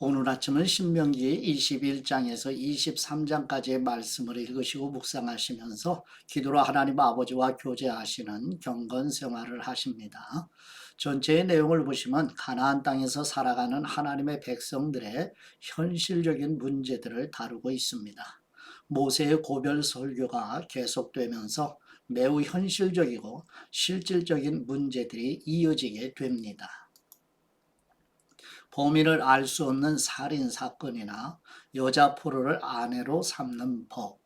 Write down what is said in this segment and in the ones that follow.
오늘 아침은 신명기 21장에서 23장까지의 말씀을 읽으시고 묵상하시면서 기도로 하나님 아버지와 교제하시는 경건 생활을 하십니다. 전체의 내용을 보시면 가나안 땅에서 살아가는 하나님의 백성들의 현실적인 문제들을 다루고 있습니다. 모세의 고별 설교가 계속되면서 매우 현실적이고 실질적인 문제들이 이어지게 됩니다. 범인을 알 수 없는 살인사건이나 여자 포로를 아내로 삼는 법,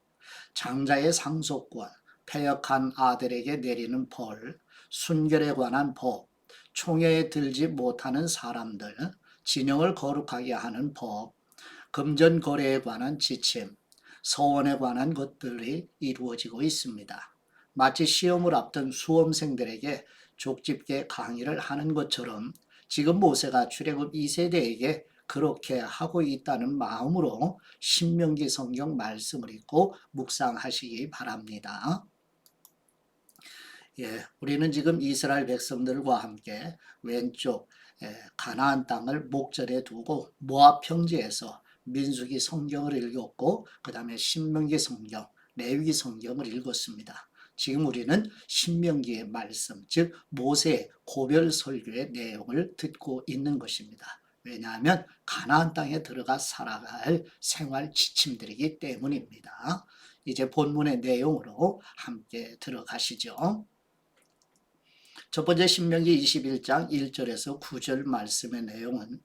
장자의 상속권, 패역한 아들에게 내리는 벌, 순결에 관한 법, 총회에 들지 못하는 사람들, 진영을 거룩하게 하는 법, 금전거래에 관한 지침, 서원에 관한 것들이 이루어지고 있습니다. 마치 시험을 앞둔 수험생들에게 족집게 강의를 하는 것처럼 지금 모세가 출애굽 2세대에게 그렇게 하고 있다는 마음으로 신명기 성경 말씀을 읽고 묵상하시기 바랍니다. 우리는 지금 이스라엘 백성들과 함께 왼쪽 가나안 땅을 목전에 두고 모압 평지에서 민수기 성경을 읽었고 그 다음에 신명기 성경, 레위기 성경을 읽었습니다. 지금 우리는 신명기의 말씀, 즉 모세의 고별 설교의 내용을 듣고 있는 것입니다. 왜냐하면 가나안 땅에 들어가 살아갈 생활 지침들이기 때문입니다. 이제 본문의 내용으로 함께 들어가시죠. 첫 번째 신명기 21장 1절에서 9절 말씀의 내용은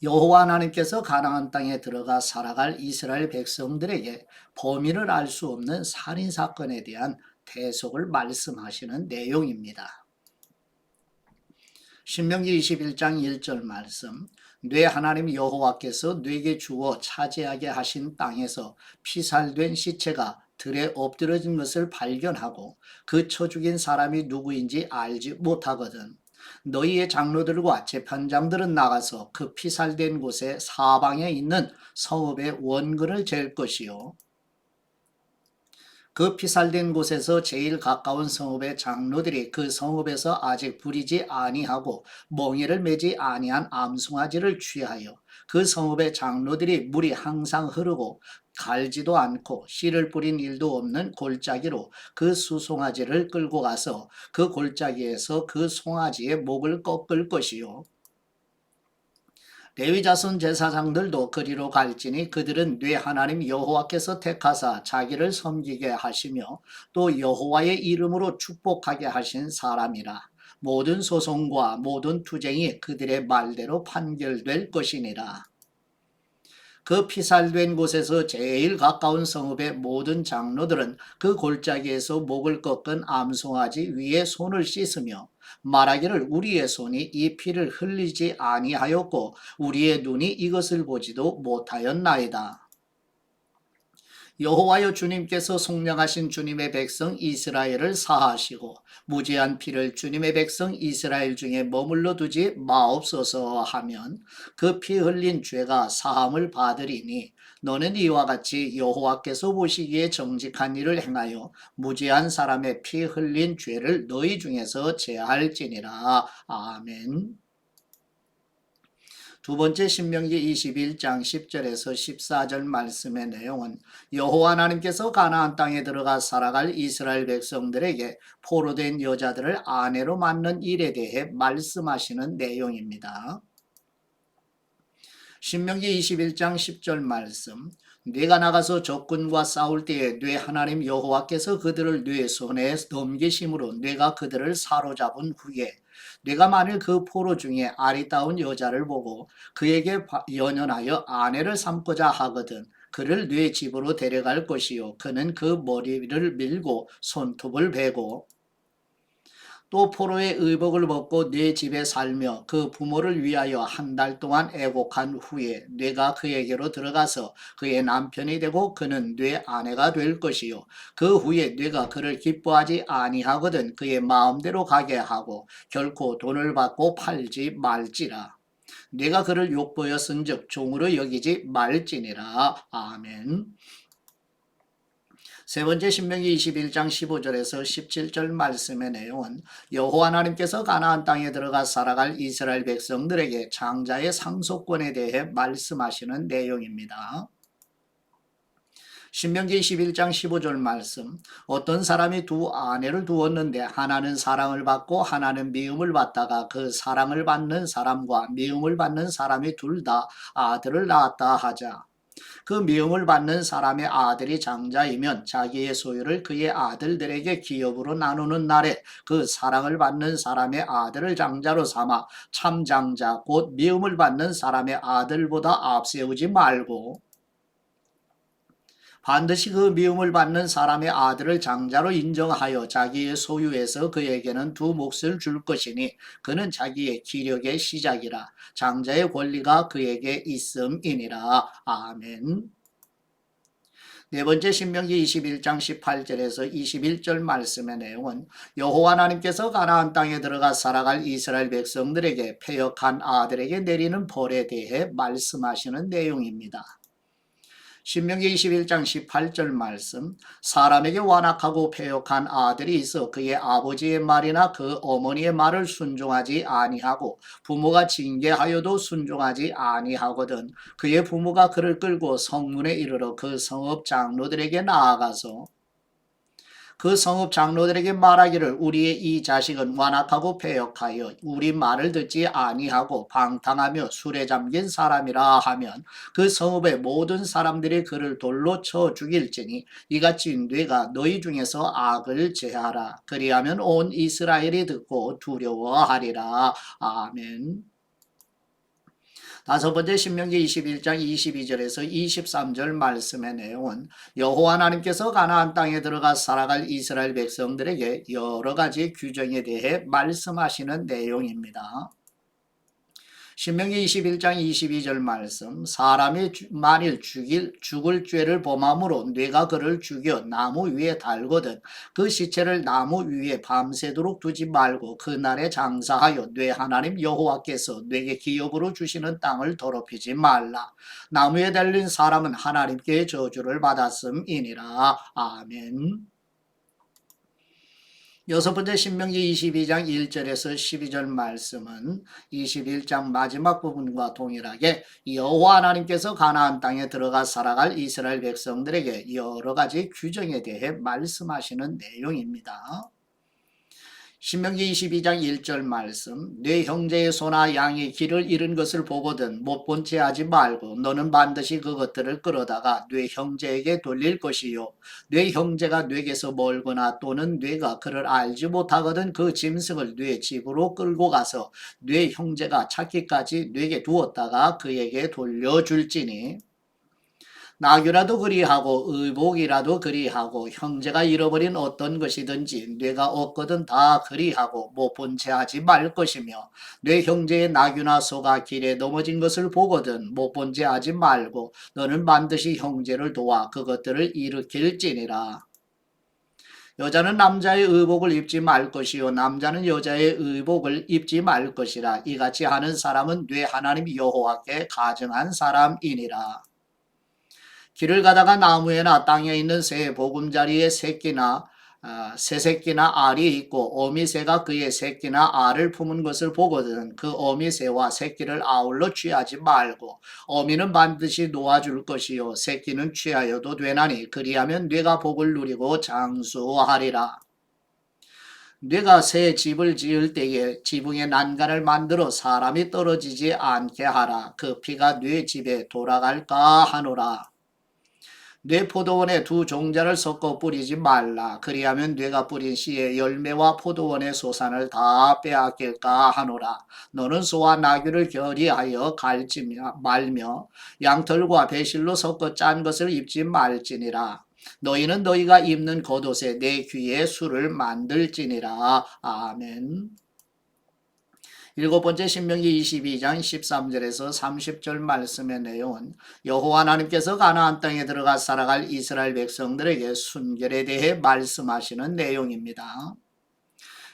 여호와 하나님께서 가나안 땅에 들어가 살아갈 이스라엘 백성들에게 범인을 알 수 없는 살인사건에 대한 대속을 말씀하시는 내용입니다. 신명기 21장 1절 말씀, 네 하나님 여호와께서 네게 주어 차지하게 하신 땅에서 피살된 시체가 들에 엎드러진 것을 발견하고 그 쳐 죽인 사람이 누구인지 알지 못하거든. 너희의 장로들과 재판장들은 나가서 그 피살된 곳의 사방에 있는 성읍의 원근을 잴 것이요. 그 피살된 곳에서 제일 가까운 성읍의 장로들이 그 성읍에서 아직 부리지 아니하고 멍에를 매지 아니한 암송아지를 취하여 그 성읍의 장로들이 물이 항상 흐르고 갈지도 않고 씨를 뿌린 일도 없는 골짜기로 그 수송아지를 끌고 가서 그 골짜기에서 그 송아지의 목을 꺾을 것이요. 레위 자손 제사장들도 그리로 갈지니 그들은 네 하나님 여호와께서 택하사 자기를 섬기게 하시며 또 여호와의 이름으로 축복하게 하신 사람이라. 모든 소송과 모든 투쟁이 그들의 말대로 판결될 것이니라. 그 피살된 곳에서 제일 가까운 성읍의 모든 장로들은 그 골짜기에서 목을 꺾은 암송아지 위에 손을 씻으며 말하기를 우리의 손이 이 피를 흘리지 아니하였고 우리의 눈이 이것을 보지도 못하였나이다. 여호와여 주님께서 속량하신 주님의 백성 이스라엘을 사하시고 무죄한 피를 주님의 백성 이스라엘 중에 머물러 두지 마옵소서 하면 그 피 흘린 죄가 사함을 받으리니 너는 이와 같이 여호와께서 보시기에 정직한 일을 행하여 무죄한 사람의 피 흘린 죄를 너희 중에서 제할지니라. 아멘. 두 번째 신명기 21장 10절에서 14절 말씀의 내용은 여호와 하나님께서 가나안 땅에 들어가 살아갈 이스라엘 백성들에게 포로된 여자들을 아내로 맞는 일에 대해 말씀하시는 내용입니다. 신명기 21장 10절 말씀, 네가 나가서 적군과 싸울 때에 네 하나님 여호와께서 그들을 네 손에 넘기심으로 네가 그들을 사로잡은 후에 네가 만일 그 포로 중에 아리따운 여자를 보고 그에게 연연하여 아내를 삼고자 하거든 그를 네 집으로 데려갈 것이요 그는 그 머리를 밀고 손톱을 베고 또 포로의 의복을 벗고 네 집에 살며 그 부모를 위하여 한 달 동안 애곡한 후에 네가 그에게로 들어가서 그의 남편이 되고 그는 네 아내가 될 것이요 그 후에 네가 그를 기뻐하지 아니하거든 그의 마음대로 가게 하고 결코 돈을 받고 팔지 말지라. 네가 그를 욕보였은즉 종으로 여기지 말지니라. 아멘. 세 번째 신명기 21장 15절에서 17절 말씀의 내용은 여호와 하나님께서 가나안 땅에 들어가 살아갈 이스라엘 백성들에게 장자의 상속권에 대해 말씀하시는 내용입니다. 신명기 21장 15절 말씀, 어떤 사람이 두 아내를 두었는데 하나는 사랑을 받고 하나는 미움을 받다가 그 사랑을 받는 사람과 미움을 받는 사람이 둘 다 아들을 낳았다 하자. 그 미움을 받는 사람의 아들이 장자이면 자기의 소유를 그의 아들들에게 기업으로 나누는 날에 그 사랑을 받는 사람의 아들을 장자로 삼아 참장자 곧 미움을 받는 사람의 아들보다 앞세우지 말고 반드시 그 미움을 받는 사람의 아들을 장자로 인정하여 자기의 소유에서 그에게는 두 몫을 줄 것이니 그는 자기의 기력의 시작이라 장자의 권리가 그에게 있음이니라. 아멘. 네 번째 신명기 21장 18절에서 21절 말씀의 내용은 여호와 하나님께서 가나안 땅에 들어가 살아갈 이스라엘 백성들에게 패역한 아들에게 내리는 벌에 대해 말씀하시는 내용입니다. 신명기 21장 18절 말씀, 사람에게 완악하고 패역한 아들이 있어 그의 아버지의 말이나 그 어머니의 말을 순종하지 아니하고 부모가 징계하여도 순종하지 아니하거든 그의 부모가 그를 끌고 성문에 이르러 그 성읍 장로들에게 나아가서 그 성읍 장로들에게 말하기를 우리의 이 자식은 완악하고 패역하여 우리 말을 듣지 아니하고 방탕하며 술에 잠긴 사람이라 하면 그 성읍의 모든 사람들이 그를 돌로 쳐 죽일지니 이같이 뇌가 너희 중에서 악을 제하라. 그리하면 온 이스라엘이 듣고 두려워하리라. 아멘. 다섯 번째 신명기 21장 22절에서 23절 말씀의 내용은 여호와 하나님께서 가나안 땅에 들어가 살아갈 이스라엘 백성들에게 여러 가지 규정에 대해 말씀하시는 내용입니다. 신명기 21장 22절 말씀, 사람이 만일 죽을 죄를 범함으로 뇌가 그를 죽여 나무 위에 달거든 그 시체를 나무 위에 밤새도록 두지 말고 그날에 장사하여 뇌 하나님 여호와께서 뇌게 기업으로 주시는 땅을 더럽히지 말라. 나무에 달린 사람은 하나님께 저주를 받았음이니라. 아멘. 여섯 번째 신명기 22장 1절에서 12절 말씀은 21장 마지막 부분과 동일하게 여호와 하나님께서 가나안 땅에 들어가 살아갈 이스라엘 백성들에게 여러 가지 규정에 대해 말씀하시는 내용입니다. 신명기 22장 1절 말씀, 네 형제의 소나 양이 길을 잃은 것을 보거든 못 본 채 하지 말고 너는 반드시 그것들을 끌어다가 네 형제에게 돌릴 것이요 네 형제가 뇌에서 멀거나 또는 뇌가 그를 알지 못하거든 그 짐승을 뇌 집으로 끌고 가서 네 형제가 찾기까지 뇌게 두었다가 그에게 돌려줄지니 나귀라도 그리하고 의복이라도 그리하고 형제가 잃어버린 어떤 것이든지 뇌가 없거든 다 그리하고 못 본 채 하지 말 것이며 뇌 형제의 나귀나 소가 길에 넘어진 것을 보거든 못 본 채 하지 말고 너는 반드시 형제를 도와 그것들을 일으킬지니라. 여자는 남자의 의복을 입지 말 것이요 남자는 여자의 의복을 입지 말 것이라. 이같이 하는 사람은 뇌 하나님 여호와께 가증한 사람이니라. 길을 가다가 나무에나 땅에 있는 새 보금자리의 새새끼나 알이 있고 어미새가 그의 새끼나 알을 품은 것을 보거든 그 어미새와 새끼를 아울러 취하지 말고 어미는 반드시 놓아줄 것이요 새끼는 취하여도 되나니 그리하면 뇌가 복을 누리고 장수하리라. 뇌가 새 집을 지을 때에 지붕에 난간을 만들어 사람이 떨어지지 않게 하라. 그 피가 뇌 집에 돌아갈까 하노라. 뇌 포도원에 두 종자를 섞어 뿌리지 말라. 그리하면 뇌가 뿌린 씨의 열매와 포도원의 소산을 다 빼앗길까 하노라. 너는 소와 나귀를 결의하여 갈지며 말며 양털과 배실로 섞어 짠 것을 입지 말지니라. 너희는 너희가 입는 겉옷에 내 귀에 술을 만들지니라. 아멘. 일곱 번째 신명기 22장 13절에서 30절 말씀의 내용은 여호와 하나님께서 가나안 땅에 들어가 살아갈 이스라엘 백성들에게 순결에 대해 말씀하시는 내용입니다.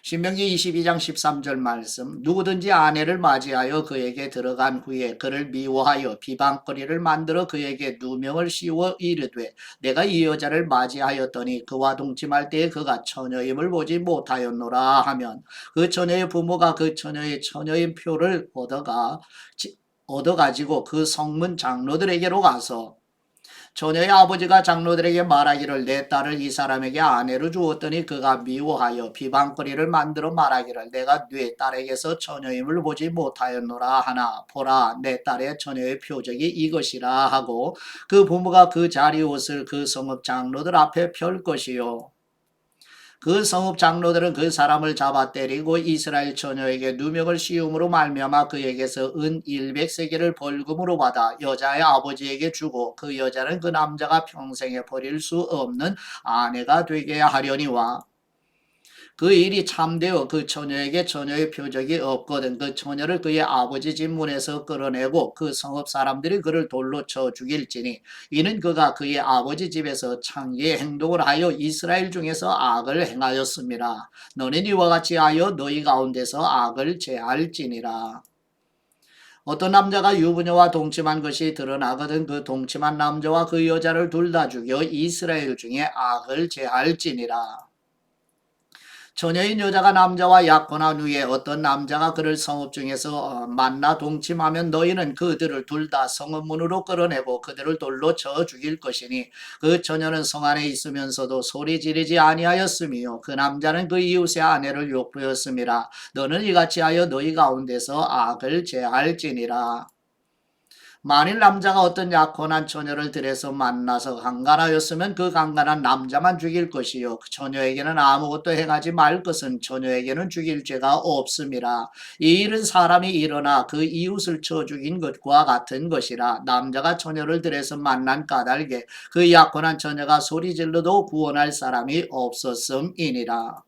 신명기 22장 13절 말씀 누구든지 아내를 맞이하여 그에게 들어간 후에 그를 미워하여 비방거리를 만들어 그에게 누명을 씌워 이르되 내가 이 여자를 맞이하였더니 그와 동침할 때에 그가 처녀임을 보지 못하였노라 하면 그 처녀의 부모가 그 처녀의 처녀인 표를 얻어가지고 그 성문 장로들에게로 가서 처녀의 아버지가 장로들에게 말하기를 내 딸을 이 사람에게 아내로 주었더니 그가 미워하여 비방거리를 만들어 말하기를 내가 네 딸에게서 처녀임을 보지 못하였노라 하나 보라 내 딸의 처녀의 표적이 이것이라 하고 그 부모가 그 자리 옷을 그 성읍 장로들 앞에 펼 것이요 그 성읍 장로들은 그 사람을 잡아 때리고 이스라엘 처녀에게 누명을 씌움으로 말미암아 그에게서 은 100세겔을 벌금으로 받아 여자의 아버지에게 주고 그 여자는 그 남자가 평생에 버릴 수 없는 아내가 되게 하려니와 그 일이 참되어 그 처녀에게 처녀의 표적이 없거든 그 처녀를 그의 아버지 집 문에서 끌어내고 그 성읍 사람들이 그를 돌로 쳐 죽일지니 이는 그가 그의 아버지 집에서 창기의 행동을 하여 이스라엘 중에서 악을 행하였습니다. 너는 이와 같이 하여 너희 가운데서 악을 제할지니라. 어떤 남자가 유부녀와 동침한 것이 드러나거든 그 동침한 남자와 그 여자를 둘 다 죽여 이스라엘 중에 악을 제할지니라. 처녀인 여자가 남자와 약혼한 후에 어떤 남자가 그를 성읍 중에서 만나 동침하면 너희는 그들을 둘 다 성읍 문으로 끌어내고 그들을 돌로 쳐 죽일 것이니 그 처녀는 성 안에 있으면서도 소리 지르지 아니하였으며 그 남자는 그 이웃의 아내를 욕부였음이라. 너는 이같이 하여 너희 가운데서 악을 제할지니라. 만일 남자가 어떤 약혼한 처녀를 들에서 만나서 강간하였으면 그 강간한 남자만 죽일 것이요 그 처녀에게는 아무것도 행하지 말 것은 처녀에게는 죽일 죄가 없음이라. 이 일은 사람이 일어나 그 이웃을 쳐 죽인 것과 같은 것이라. 남자가 처녀를 들에서 만난 까닭에 그 약혼한 처녀가 소리질러도 구원할 사람이 없었음이니라.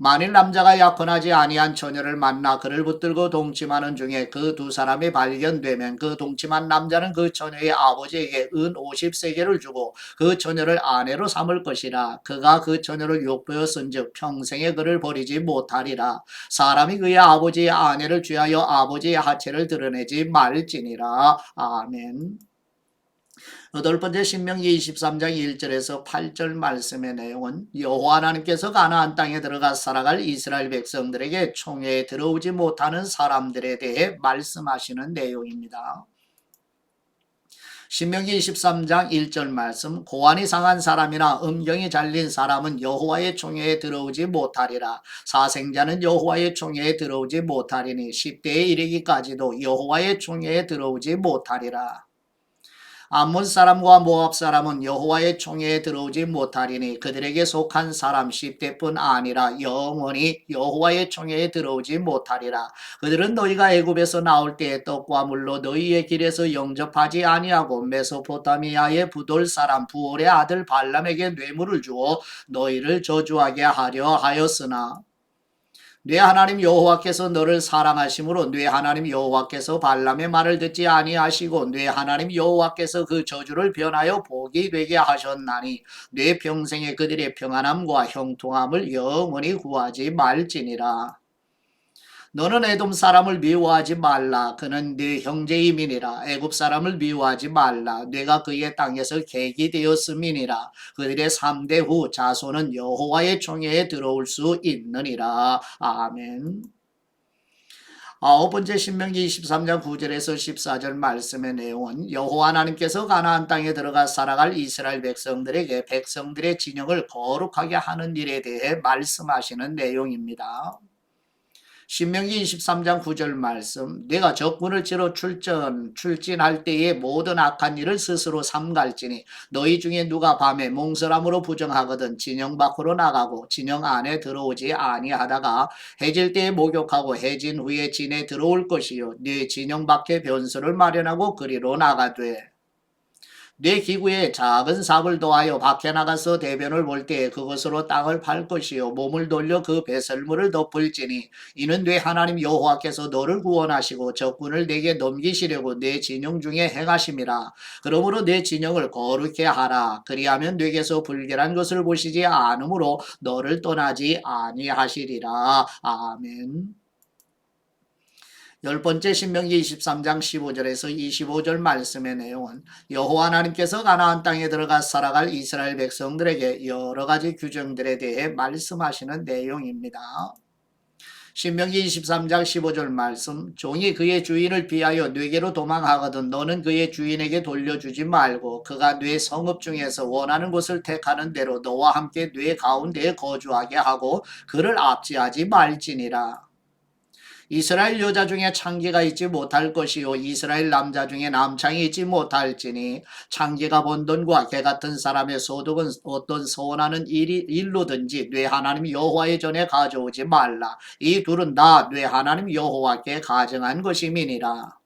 만일 남자가 약혼하지 아니한 처녀를 만나 그를 붙들고 동침하는 중에 그 두 사람이 발견되면 그 동침한 남자는 그 처녀의 아버지에게 은 50세겔을 주고 그 처녀를 아내로 삼을 것이라. 그가 그 처녀를 욕보였은즉 평생에 그를 버리지 못하리라. 사람이 그의 아버지의 아내를 취하여 아버지의 하체를 드러내지 말지니라. 아멘. 여덟 번째 신명기 23장 1절에서 8절 말씀의 내용은 여호와 하나님께서 가나안 땅에 들어가 살아갈 이스라엘 백성들에게 총회에 들어오지 못하는 사람들에 대해 말씀하시는 내용입니다. 신명기 23장 1절 말씀 고안이 상한 사람이나 음경이 잘린 사람은 여호와의 총회에 들어오지 못하리라. 사생자는 여호와의 총회에 들어오지 못하리니 10대에 이르기까지도 여호와의 총회에 들어오지 못하리라. 암몬 사람과 모압 사람은 여호와의 총회에 들어오지 못하리니 그들에게 속한 사람 10대뿐 아니라 영원히 여호와의 총회에 들어오지 못하리라. 그들은 너희가 애굽에서 나올 때에 떡과 물로 너희의 길에서 영접하지 아니하고 메소포타미아의 부돌 사람 부올의 아들 발람에게 뇌물을 주어 너희를 저주하게 하려 하였으나 네 하나님 여호와께서 너를 사랑하심으로 네 하나님 여호와께서 발람의 말을 듣지 아니하시고 네 하나님 여호와께서 그 저주를 변하여 복이 되게 하셨나니 네 평생에 그들의 평안함과 형통함을 영원히 구하지 말지니라. 너는 에돔 사람을 미워하지 말라. 그는 네 형제임이니라. 애굽 사람을 미워하지 말라. 네가 그의 땅에서 객이 되었음이니라. 그들의 3대 후 자손은 여호와의 총회에 들어올 수 있느니라. 아멘. 아홉 번째 신명기 23장 9절에서 14절 말씀의 내용은 여호와 하나님께서 가나안 땅에 들어가 살아갈 이스라엘 백성들에게 백성들의 진영을 거룩하게 하는 일에 대해 말씀하시는 내용입니다. 신명기 23장 9절 말씀 내가 적군을 치러 출진할 때에 모든 악한 일을 스스로 삼갈지니 너희 중에 누가 밤에 몽설함으로 부정하거든 진영 밖으로 나가고 진영 안에 들어오지 아니하다가 해질 때에 목욕하고 해진 후에 진에 들어올 것이요 네 진영 밖에 변소를 마련하고 그리로 나가되 내 기구에 작은 삽을 더하여 밖에 나가서 대변을 볼 때에 그것으로 땅을 팔 것이요 몸을 돌려 그 배설물을 덮을지니 이는 내 하나님 여호와께서 너를 구원하시고 적군을 내게 넘기시려고 내 진영 중에 행하심이라. 그러므로 내 진영을 거룩해 하라. 그리하면 내게서 불결한 것을 보시지 않으므로 너를 떠나지 아니하시리라. 아멘. 열 번째 신명기 23장 15절에서 25절 말씀의 내용은 여호와 하나님께서 가나안 땅에 들어가 살아갈 이스라엘 백성들에게 여러 가지 규정들에 대해 말씀하시는 내용입니다. 신명기 23장 15절 말씀 종이 그의 주인을 비하여 뇌게로 도망하거든 너는 그의 주인에게 돌려주지 말고 그가 뇌 성읍 중에서 원하는 곳을 택하는 대로 너와 함께 뇌 가운데에 거주하게 하고 그를 압제하지 말지니라. 이스라엘 여자 중에 창기가 있지 못할 것이요 이스라엘 남자 중에 남창이 있지 못할지니 창기가 번 돈과 개 같은 사람의 소득은 어떤 서원하는 일로든지 뇌 하나님 여호와의 전에 가져오지 말라. 이 둘은 다 뇌 하나님 여호와께 가정한 것임이니라.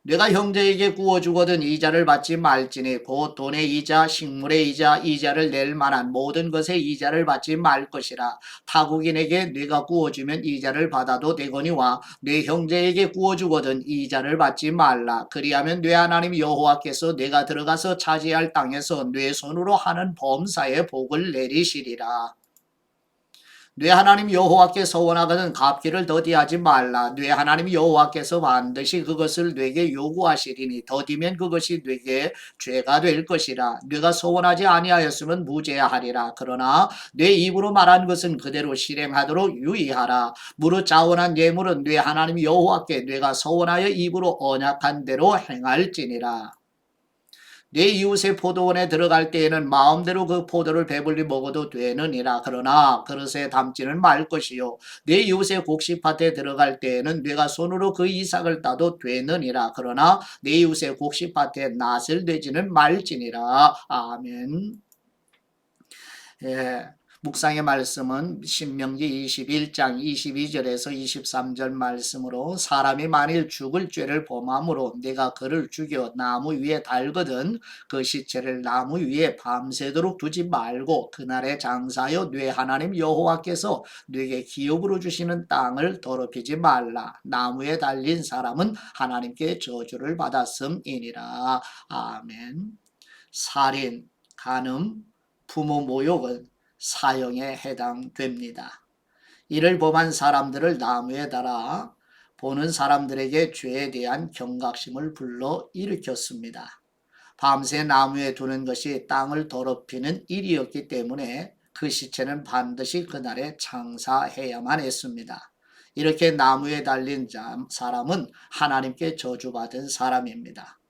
내가 형제에게 구워주거든 이자를 받지 말지니 곧 돈의 이자 식물의 이자를 낼 만한 모든 것의 이자를 받지 말 것이라. 타국인에게 네가 구워주면 이자를 받아도 되거니와 네 형제에게 구워주거든 이자를 받지 말라. 그리하면 네 하나님 여호와께서 네가 들어가서 차지할 땅에서 네 손으로 하는 범사에 복을 내리시리라. 네 하나님 여호와께 서원하거든 갚기를 더디하지 말라. 네 하나님 여호와께서 반드시 그것을 네게 요구하시리니 더디면 그것이 네게 죄가 될 것이라. 네가 서원하지 아니하였으면 무죄하리라. 그러나 네 입으로 말한 것은 그대로 실행하도록 유의하라. 무릇 자원한 예물은 네 하나님 여호와께 네가 서원하여 입으로 언약한 대로 행할지니라. 내 이웃의 포도원에 들어갈 때에는 마음대로 그 포도를 배불리 먹어도 되느니라. 그러나 그릇에 담지는 말 것이요 내 이웃의 곡식밭에 들어갈 때에는 네가 손으로 그 이삭을 따도 되느니라. 그러나 내 이웃의 곡식밭에 낫을 되지는 말지니라. 아멘. 예. 묵상의 말씀은 신명기 21장 22절에서 23절 말씀으로 사람이 만일 죽을 죄를 범함으로 네가 그를 죽여 나무 위에 달거든 그 시체를 나무 위에 밤새도록 두지 말고 그날에 장사하여 네 하나님 여호와께서 네게 기업으로 주시는 땅을 더럽히지 말라. 나무에 달린 사람은 하나님께 저주를 받았음이니라. 아멘. 살인, 간음, 부모 모욕은 사형에 해당됩니다. 이를 범한 사람들을 나무에 달아 보는 사람들에게 죄에 대한 경각심을 불러 일으켰습니다. 밤새 나무에 두는 것이 땅을 더럽히는 일이었기 때문에 그 시체는 반드시 그날에 장사해야만 했습니다. 이렇게 나무에 달린 사람은 하나님께 저주받은 사람입니다.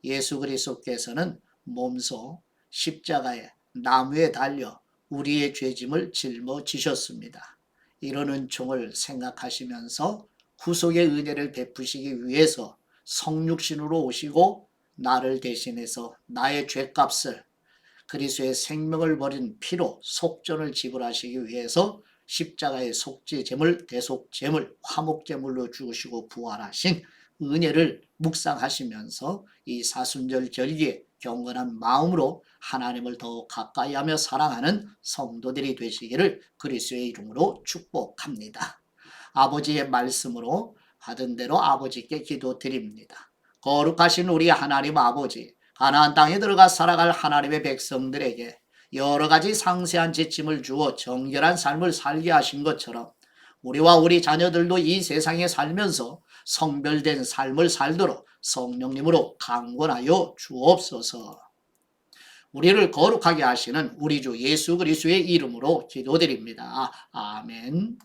예수 그리스도께서는 몸소 십자가에 나무에 달려 우리의 죄짐을 짊어지셨습니다. 이런 은총을 생각하시면서 구속의 은혜를 베푸시기 위해서 성육신으로 오시고 나를 대신해서 나의 죄값을 그리스도의 생명을 버린 피로 속전을 지불하시기 위해서 십자가의 속죄제물, 대속제물, 화목제물로 주시고 부활하신 은혜를 묵상하시면서 이 사순절 절기에 경건한 마음으로 하나님을 더욱 가까이 하며 사랑하는 성도들이 되시기를 그리스도의 이름으로 축복합니다. 아버지의 말씀으로 받은 대로 아버지께 기도드립니다. 거룩하신 우리 하나님 아버지, 가나안 땅에 들어가 살아갈 하나님의 백성들에게 여러 가지 상세한 지침을 주어 정결한 삶을 살게 하신 것처럼 우리와 우리 자녀들도 이 세상에 살면서 성별된 삶을 살도록 성령님으로 강권하여 주옵소서. 우리를 거룩하게 하시는 우리 주 예수 그리스도의 이름으로 기도드립니다. 아멘.